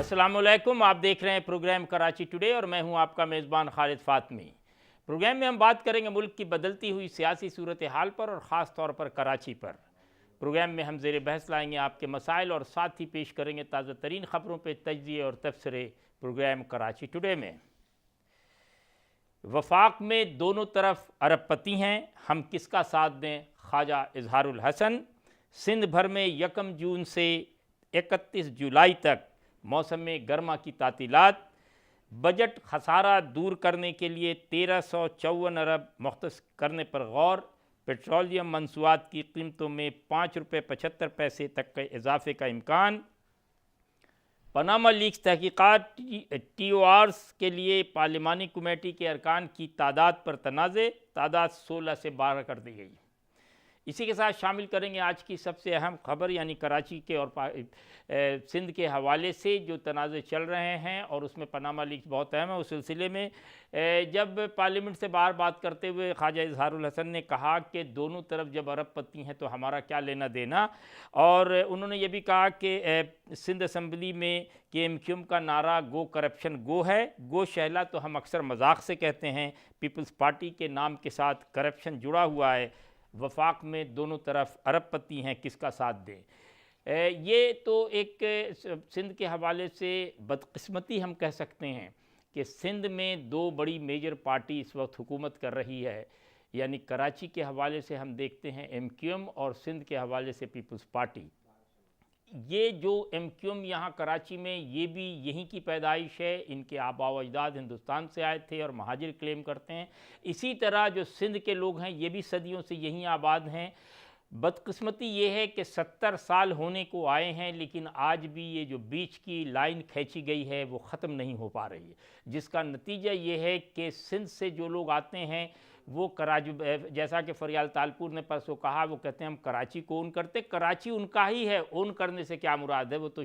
अस्सलामुअलैकुम। आप देख रहे हैं प्रोग्राम कराची टुडे और मैं हूं आपका मेज़बान खालिद फातमी। प्रोग्राम में हम बात करेंगे मुल्क की बदलती हुई सियासी सूरत हाल पर और ख़ास तौर पर कराची पर। प्रोग्राम में हम ज़ेर बहस लाएंगे आपके मसाइल और साथ ही पेश करेंगे ताज़ा तरीन ख़बरों पर तज्ज़िये और तबसरे। प्रोग्राम कराची टुडे में वफाक में दोनों तरफ अरबपति हैं, हम किसका साथ दें? ख्वाजा इजहारुल हसन। सिंध भर में 1 जून से 31 जुलाई तक मौसम में गर्मा की तातीलात। बजट खसारा दूर करने के लिए 1354 अरब मुख्तस करने पर गौर। पेट्रोलियम मंसूआत की कीमतों में ₹5.75 तक के इजाफे का इम्कान। पनामा लीक्स तहकीकात TORs के लिए पार्लिमानी कमेटी के अरकान की तादाद पर तनाज़े, तादाद 16 से 12 कर दी गई। इसी के साथ शामिल करेंगे आज की सबसे अहम खबर, यानी कराची के और सिंध के हवाले से जो तनाज़े चल रहे हैं और उसमें पनामा लीक्स बहुत अहम है। उस सिलसिले में जब पार्लियामेंट से बाहर बात करते हुए ख्वाजा इजहारुल हसन ने कहा कि दोनों तरफ जब अरबपति हैं तो हमारा क्या लेना देना, और उन्होंने ये भी कहा कि सिंध असम्बली में KMQM का नारा गो करप्शन गो है। गो शहला तो हम अक्सर मजाक से कहते हैं, पीपल्स पार्टी के नाम के साथ करप्शन जुड़ा हुआ है। वफाक में दोनों तरफ अरबपति हैं, किसका साथ दें? ये तो एक सिंध के हवाले से बदकिस्मती हम कह सकते हैं कि सिंध में दो बड़ी मेजर पार्टी इस वक्त हुकूमत कर रही है। यानी कराची के हवाले से हम देखते हैं MQM और सिंध के हवाले से पीपल्स पार्टी। ये जो MQM यहाँ कराची में, ये भी यहीं की पैदाइश है। इनके आबा व अजदाद हिंदुस्तान से आए थे और महाजिर क्लेम करते हैं। इसी तरह जो सिंध के लोग हैं ये भी सदियों से यहीं आबाद हैं। बदकिस्मती ये है कि 70 साल होने को आए हैं, लेकिन आज भी ये जो बीच की लाइन खींची गई है वो ख़त्म नहीं हो पा रही है, जिसका नतीजा ये है कि सिंध से जो लोग आते हैं वो कराची, जैसा कि फरियाल तालपुर ने परसों कहा, वो कहते हैं हम कराची को ओन करते। कराची उनका ही है, ओन करने से क्या मुराद है? वो तो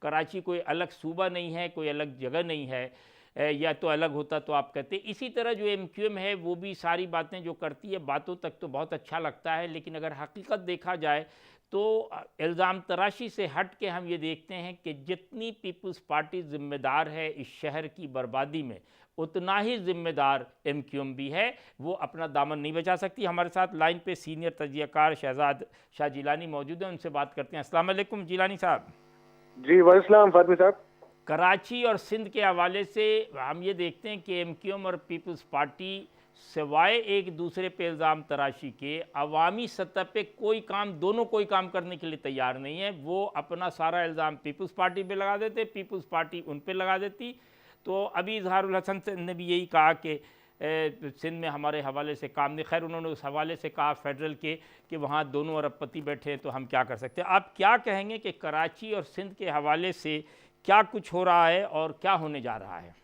कराची कोई अलग सूबा नहीं है, कोई अलग जगह नहीं है, या तो अलग होता तो आप कहते। इसी तरह जो MQM है वो भी सारी बातें जो करती है, बातों तक तो बहुत अच्छा लगता है, लेकिन अगर हकीकत देखा जाए तो इल्ज़ाम तराशी से हट के हम ये देखते हैं कि जितनी पीपल्स पार्टी ज़िम्मेदार है इस शहर की बर्बादी में, उतना ही ज़िम्मेदार MQM भी है। वो अपना दामन नहीं बचा सकती। हमारे साथ लाइन पे सीनियर तजियाकार शहजाद शाह जिलानी मौजूद हैं, उनसे बात करते हैं। अस्सलाम वालेकुम जिलानी साहब। जी वालेकुम फातमी साहब। कराची और सिंध के हवाले से हम ये देखते हैं कि MQM और पीपल्स पार्टी सिवाय एक दूसरे पे इल्ज़ाम तराशी के अवामी सतह पे दोनों कोई काम करने के लिए तैयार नहीं है। वो अपना सारा इल्ज़ाम पीपल्स पार्टी पे लगा देते, पीपल्स पार्टी उन पे लगा देती। तो अभी इजहारुल हसन ने भी यही कहा कि सिंध में हमारे हवाले से काम नहीं। खैर, उन्होंने उस हवाले से कहा फेडरल के कि वहाँ दोनों अरबपति बैठे हैं तो हम क्या कर सकते हैं। आप क्या कहेंगे कि कराची और सिंध के हवाले से क्या कुछ हो रहा है और क्या होने जा रहा है?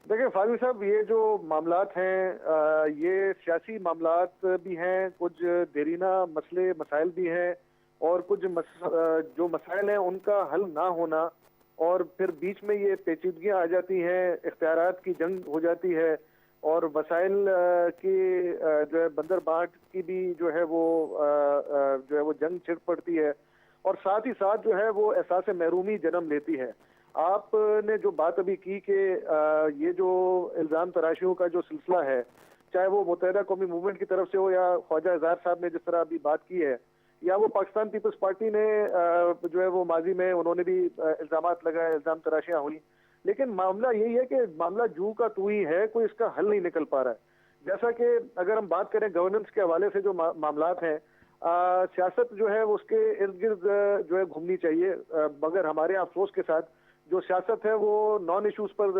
देखिए फातमी साहब, ये जो मामलात हैं ये सियासी मामलात भी हैं, कुछ देरीना मसले मसाइल भी हैं, और कुछ जो मसाइल हैं उनका हल ना होना, और फिर बीच में ये पेचीदगियाँ आ जाती हैं, इख्तियारात की जंग हो जाती है, और वसाइल की जो है बंदर बाट की भी जो है वो जंग छिड़ पड़ती है, और साथ ही साथ जो है वो एहसास महरूमी जन्म लेती है। आपने जो बात अभी की कि ये जो इल्ज़ाम तराशियों का जो सिलसिला है, चाहे वो मुत्तहिदा कौमी मूवमेंट की तरफ से हो या ख्वाजा इजहार साहब ने जिस तरह अभी बात की है, या वो पाकिस्तान पीपल्स पार्टी ने जो है वो माजी में उन्होंने भी इल्ज़ामात लगाए, इल्ज़ाम तराशियाँ हुई, लेकिन मामला यही है कि मामला जू का तू ही है, कोई इसका हल नहीं निकल पा रहा है। जैसा कि अगर हम बात करें गवर्नेंस के हवाले से जो मामलात हैं, सियासत जो है उसके इर्द गिर्द जो है घूमनी चाहिए, मगर हमारे यहाँ अफसोस के साथ जो सियासत है वो नॉन इश्यूज पर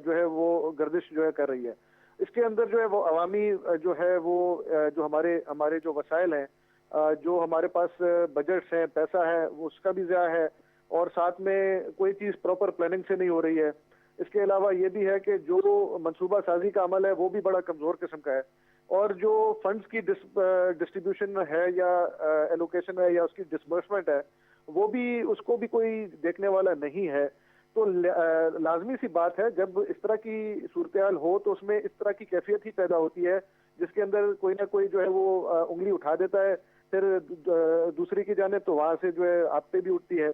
जो है वो गर्दिश जो है कर रही है। इसके अंदर जो है वो अवामी जो है वो जो हमारे जो वसाइल हैं, जो हमारे पास बजट्स हैं, पैसा है, वो उसका भी ज़्यादा है, और साथ में कोई चीज़ प्रॉपर प्लानिंग से नहीं हो रही है। इसके अलावा ये भी है कि जो मंसूबा साजी का अमल है वो भी बड़ा कमज़ोर किस्म का है, और जो फंड्स की डिस्ट्रीब्यूशन है या एलोकेशन है या उसकी डिसबर्समेंट है, वो भी उसको भी कोई देखने वाला नहीं है। तो लाजमी सी बात है, जब इस तरह की सूरत हाल हो तो उसमें इस तरह की कैफियत ही पैदा होती है जिसके अंदर कोई ना कोई जो है वो उंगली उठा देता है, फिर दूसरी की जाने तो वहां से जो है आप पे भी उठती है।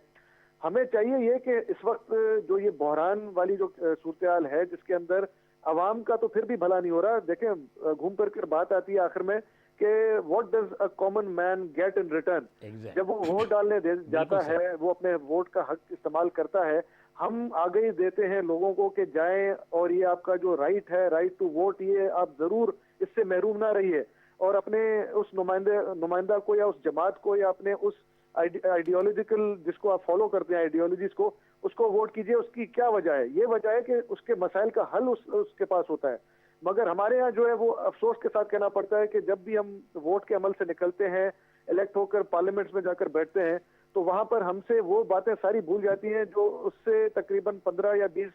हमें चाहिए ये कि इस वक्त जो ये बहरान वाली जो सूरत है, जिसके अंदर अवाम का तो फिर भी भला नहीं हो रहा। देखें, घूम फिर कर बात आती है आखिर में कि what does a common main get in return. जब वो वोट डालने जाता है, वो अपने वोट का हक इस्तेमाल करता है, हम आगे ही देते हैं लोगों को कि जाएं और ये आपका जो राइट है, राइट टू वोट, ये आप जरूर इससे महरूम ना रहिए और अपने उस नुमाइंदा को या उस जमात को या अपने उस आइडियोलॉजिकल जिसको आप फॉलो करते हैं आइडियोलॉजीज को, उसको वोट कीजिए। उसकी क्या वजह है? ये वजह है कि उसके मसाइल का हल उसके पास होता है। मगर हमारे यहाँ जो है वो अफसोस के साथ कहना पड़ता है कि जब भी हम वोट के अमल से निकलते हैं, इलेक्ट होकर पार्लियामेंट्स में जाकर बैठते हैं, तो वहां पर हमसे वो बातें सारी भूल जाती हैं जो उससे तकरीबन 15 या 20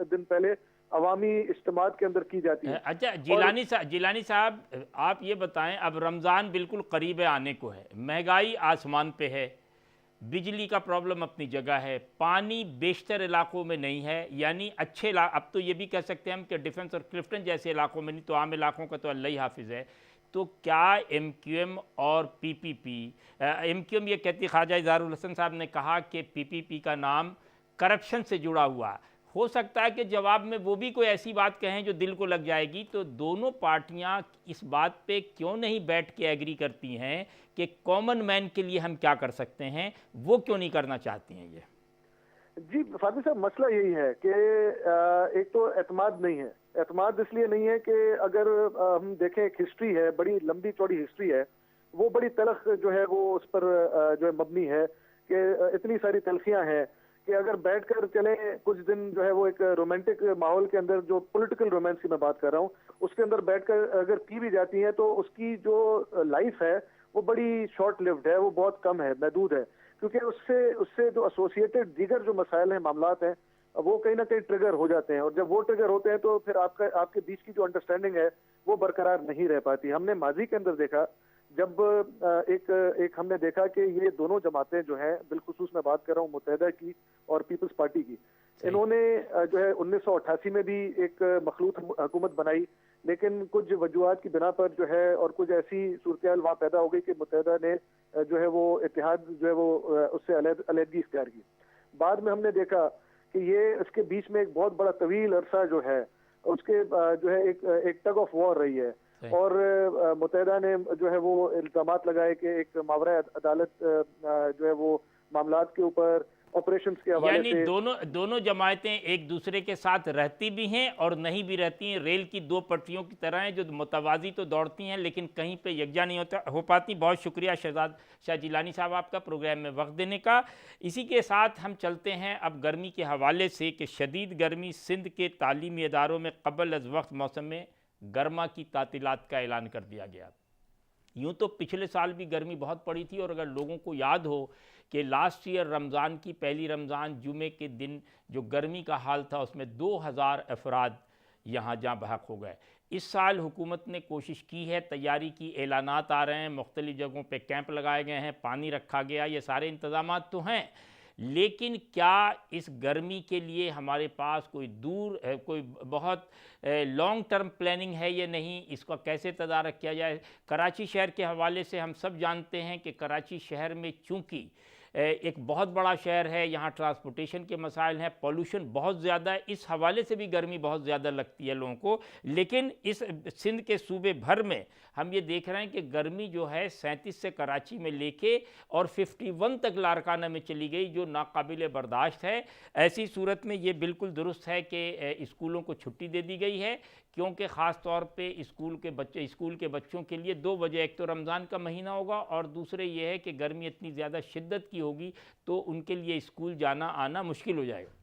दिन पहले अवामी इज्तिमात के अंदर की जाती है। अच्छा, जिलानी साहब, आप ये बताएं, अब रमज़ान बिल्कुल करीब आने को है, महंगाई आसमान पे है, बिजली का प्रॉब्लम अपनी जगह है, पानी बेशतर इलाकों में नहीं है, यानी अच्छे अब तो ये भी कह सकते हैं हम कि डिफेंस और क्लिफ्टन जैसे इलाकों में नहीं, तो आम इलाकों का तो अल्लाह ही हाफिज़ है। तो क्या एमक्यूएम और पीपीपी, एमक्यूएम ये कहती, ख्वाजा इजहारुल हसन साहब ने कहा कि पीपीपी का नाम करप्शन से जुड़ा हुआ, हो सकता है कि जवाब में वो भी कोई ऐसी बात कहें जो दिल को लग जाएगी। तो दोनों पार्टियां इस बात पे क्यों नहीं बैठ के एग्री करती हैं कि कॉमन मैन के लिए हम क्या कर सकते हैं, वो क्यों नहीं करना चाहती हैं? ये जी फातिह साहब, मसला यही है कि एक तो एतमाद नहीं है। एतमाद इसलिए नहीं है कि अगर हम देखें, एक हिस्ट्री है, बड़ी लंबी चौड़ी हिस्ट्री है, वो बड़ी तलख जो है वो उस पर जो है मबनी है कि इतनी सारी तलखियां हैं कि अगर बैठकर चले कुछ दिन जो है वो एक रोमांटिक माहौल के अंदर, जो पॉलिटिकल रोमांस की मैं बात कर रहा हूँ, उसके अंदर बैठकर अगर पी भी जाती है तो उसकी जो लाइफ है वो बड़ी शॉर्ट लिव्ड है, वो बहुत कम है, महदूद है, क्योंकि उससे जो एसोसिएटेड दीगर जो मसाइल हैं, मामलात हैं, वो कहीं ना कहीं ट्रिगर हो जाते हैं। और जब वो ट्रिगर होते हैं तो फिर आपके बीच की जो अंडरस्टैंडिंग है वो बरकरार नहीं रह पाती। हमने माजी के अंदर देखा, जब एक हमने देखा कि ये दोनों जमातें जो हैं, बिलखुसूस मैं बात कर रहा हूँ मुत्तहिदा की और पीपल्स पार्टी की, इन्होंने जो है 1988 में भी एक मखलूत हुकूमत बनाई, लेकिन कुछ वजूहात की बिना पर जो है और कुछ ऐसी सूरत वहाँ पैदा हो गई कि मुत्तहिदा ने जो है वो इत्तेहाद जो है वो उससे अलहदगी इख्तियार की। बाद में हमने देखा कि ये इसके बीच में एक बहुत बड़ा तवील अरसा जो है उसके जो है एक टग ऑफ वॉर रही है, और मुत्तहिदा ने जो है वो इल्जामात लगाए कि एक मावरा अदालत जो है वो मामलात के ऊपर ऑपरेशंस के हवाले से, यानी दोनों जमायतें एक दूसरे के साथ रहती भी हैं और नहीं भी रहती हैं, रेल की दो पटरियों की तरह हैं जो मुतवाज़ी तो दौड़ती हैं लेकिन कहीं पे यकजा नहीं हो पाती। बहुत शुक्रिया शहजाद शाह जिलानी साहब आपका प्रोग्राम में वक्त देने का। इसी के साथ हम चलते हैं अब गर्मी के हवाले से कि शदीद गर्मी, सिंध के तालीमी इदारों में कबल अज़ वक्त मौसम में गर्मा की तातीलात का ऐलान कर दिया गया। यूँ तो पिछले साल भी गर्मी बहुत पड़ी थी, और अगर लोगों को याद हो कि लास्ट ईयर रमज़ान की पहली रमज़ान जुमे के दिन जो गर्मी का हाल था उसमें 2000 अफराद यहाँ जहाँ बहक हो गए। इस साल हुकूमत ने कोशिश की है, तैयारी की, ऐलानात आ रहे हैं, मुख्तलिफ़ जगहों पे कैंप लगाए गए हैं, पानी रखा गया, ये सारे इंतज़ामात तो हैं, लेकिन क्या इस गर्मी के लिए हमारे पास कोई बहुत लॉन्ग टर्म प्लानिंग है या नहीं, इसका कैसे तदारक किया जाए? कराची शहर के हवाले से हम सब जानते हैं कि कराची शहर में चूँकि एक बहुत बड़ा शहर है, यहाँ ट्रांसपोर्टेशन के मसाइल हैं, पॉल्यूशन बहुत ज़्यादा है, इस हवाले से भी गर्मी बहुत ज़्यादा लगती है लोगों को। लेकिन इस सिंध के सूबे भर में हम ये देख रहे हैं कि गर्मी जो है 37 से कराची में लेके और 51 तक लारकाना में चली गई, जो नाकाबिल बर्दाश्त है। ऐसी सूरत में ये बिल्कुल दुरुस्त है कि स्कूलों को छुट्टी दे दी गई है, क्योंकि ख़ास तौर पे स्कूल के बच्चों के लिए दो वजह, एक तो रमज़ान का महीना होगा और दूसरे ये है कि गर्मी इतनी ज़्यादा शिद्दत की होगी तो उनके लिए स्कूल जाना आना मुश्किल हो जाएगा।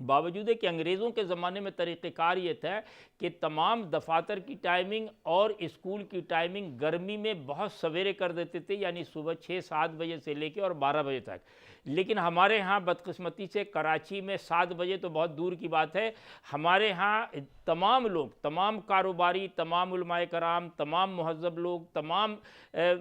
बावजूद है कि अंग्रेज़ों के ज़माने में तरीक़ेकार ये था कि तमाम दफातर की टाइमिंग और स्कूल की टाइमिंग गर्मी में बहुत सवेरे कर देते थे, यानी सुबह 6-7 बजे से लेके और 12 बजे तक। लेकिन हमारे यहाँ बदकिस्मती से कराची में 7 बजे तो बहुत दूर की बात है, हमारे यहाँ तमाम लोग, तमाम कारोबारी, तमाम उलमाए कराम, तमाम मुहज़्ज़ब लोग, तमाम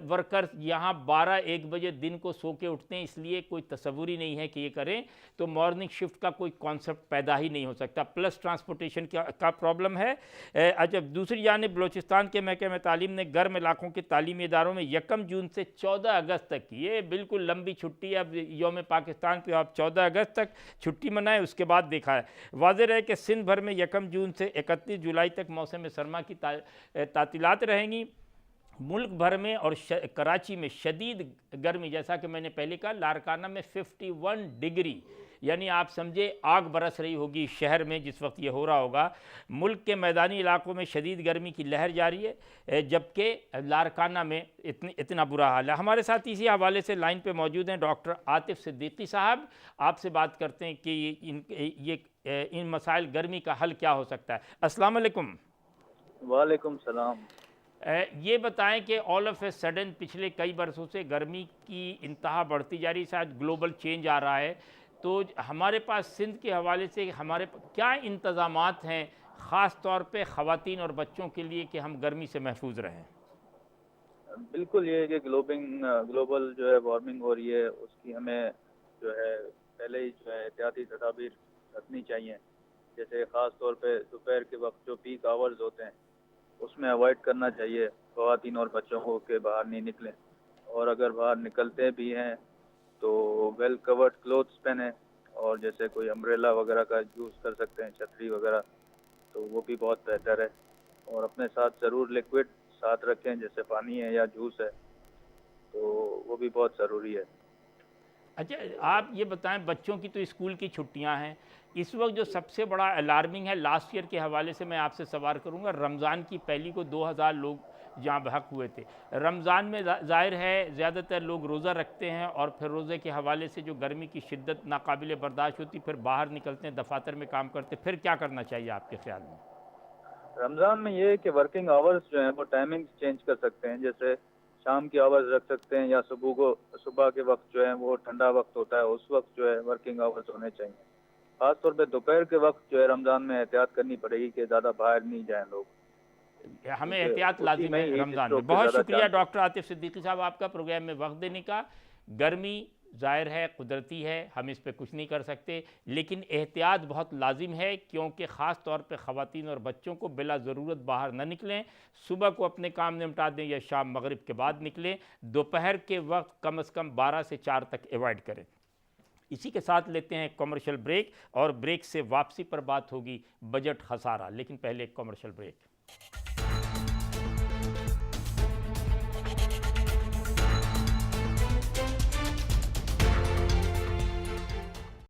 वर्कर्स यहाँ 12-1 बजे दिन को सो के उठते हैं, इसलिए कोई तसव्वुर ही नहीं है कि ये करें, तो मॉर्निंग शिफ्ट का कोई कॉन्सेप्ट पैदा ही नहीं हो सकता। प्लस ट्रांसपोर्टेशन का प्रॉब्लम है। अच्छा, दूसरी जानिब बलोचिस्तान के महकमे तालीम ने गर्म इलाकों के तालीमी इदारों में 1 जून से 14 अगस्त तक की, ये बिल्कुल लंबी छुट्टी, अब यौम पाकिस्तान पे आप 14 अगस्त तक छुट्टी मनाएं, उसके बाद देखा है। वाज़ेह रहे कि सिंध भर में 1 जून से 31 जुलाई तक मौसम सरमा की तातीलात रहेंगी। मुल्क भर में और कराची में शदीद गर्मी, जैसा कि मैंने पहले कहा, लारकाना में 51 डिग्री, यानी आप समझे आग बरस रही होगी शहर में जिस वक्त ये हो रहा होगा। मुल्क के मैदानी इलाकों में शदीद गर्मी की लहर जारी है, जबकि लारकाना में इतना बुरा हाल है। हमारे साथ इसी हवाले से लाइन पे मौजूद हैं डॉक्टर आतिफ सिद्दीकी साहब। आपसे बात करते हैं कि इन मसाइल गर्मी का हल क्या हो सकता है। अस्सलाम वालेकुम। वालेकुम सलाम। ये बताएं कि ऑल ऑफ ए सडन पिछले कई बरसों से गर्मी की इंतहा बढ़ती जा रही, शायद ग्लोबल चेंज आ रहा है, तो हमारे पास सिंध के हवाले से हमारे क्या इंतज़ामात हैं ख़ास तौर पे ख़वातीन और बच्चों के लिए कि हम गर्मी से महफूज रहें? बिल्कुल, ये कि ग्लोबल जो है वार्मिंग हो रही है, उसकी हमें जो है पहले ही जो है एहतियाती तदाबीर रखनी चाहिए। जैसे ख़ास तौर पे दोपहर के वक्त जो पीक आवर्स होते हैं उसमें अवॉइड करना चाहिए ख़वातीन और बच्चों को कि बाहर नहीं निकलें, और अगर बाहर निकलते भी हैं तो वेल कवर्ड क्लोथ्स पहने, और जैसे कोई अम्ब्रेला वगैरह का यूज़ कर सकते हैं, छतरी वगैरह, तो वो भी बहुत बेहतर है। और अपने साथ ज़रूर लिक्विड साथ रखें, जैसे पानी है या जूस है, तो वो भी बहुत ज़रूरी है। अच्छा, आप ये बताएं, बच्चों की तो स्कूल की छुट्टियां हैं, इस वक्त जो सबसे बड़ा अलार्मिंग है, लास्ट ईयर के हवाले से मैं आपसे सवाल करूंगा। रमज़ान की पहली को 2000 लोग जहाँ बहक हुए थे। रमज़ान में ज़ाहिर है ज़्यादातर लोग रोज़ा रखते हैं और फिर रोज़े के हवाले से जो गर्मी की शिद्दत नाकाबिल बर्दाश्त होती, फिर बाहर निकलते हैं, दफातर में काम करते, फिर क्या करना चाहिए आपके ख्याल में? रमज़ान में ये है कि वर्किंग आवर्स जो हैं वो टाइमिंग चेंज कर सकते हैं, जैसे शाम की आवर्स रख सकते हैं, या सुबह के वक्त जो है वो ठंडा वक्त होता है, उस वक्त जो है वर्किंग आवर्स होने चाहिए। खासतौर पे दोपहर के वक्त जो है रमज़ान में एहतियात करनी पड़ेगी कि ज़्यादा बाहर नहीं जाएं लोग, हमें क्योंकि एहतियात उसी लाजिम में है ही हीट रमज़ान स्ट्रोक में। के बहुत ज़्यादा शुक्रिया चांस है। डॉक्टर आतिफ सिद्दीकी साहब आपका प्रोग्राम में वक्त देने का। गर्मी ज़ाहिर है कुदरती है, हम इस पर कुछ नहीं कर सकते, लेकिन एहतियात बहुत लाजिम है, क्योंकि ख़ास तौर पे ख़वातीन और बच्चों को बिला ज़रूरत बाहर न निकलें। सुबह को अपने काम निपटा दें या शाम मगरिब के बाद निकलें। दोपहर के वक्त कम से कम 12 से 4 तक अवॉइड करें। इसी के साथ लेते हैं कमर्शियल ब्रेक, और ब्रेक से वापसी पर बात होगी बजट खसारा, लेकिन पहले एक कमर्शियल ब्रेक।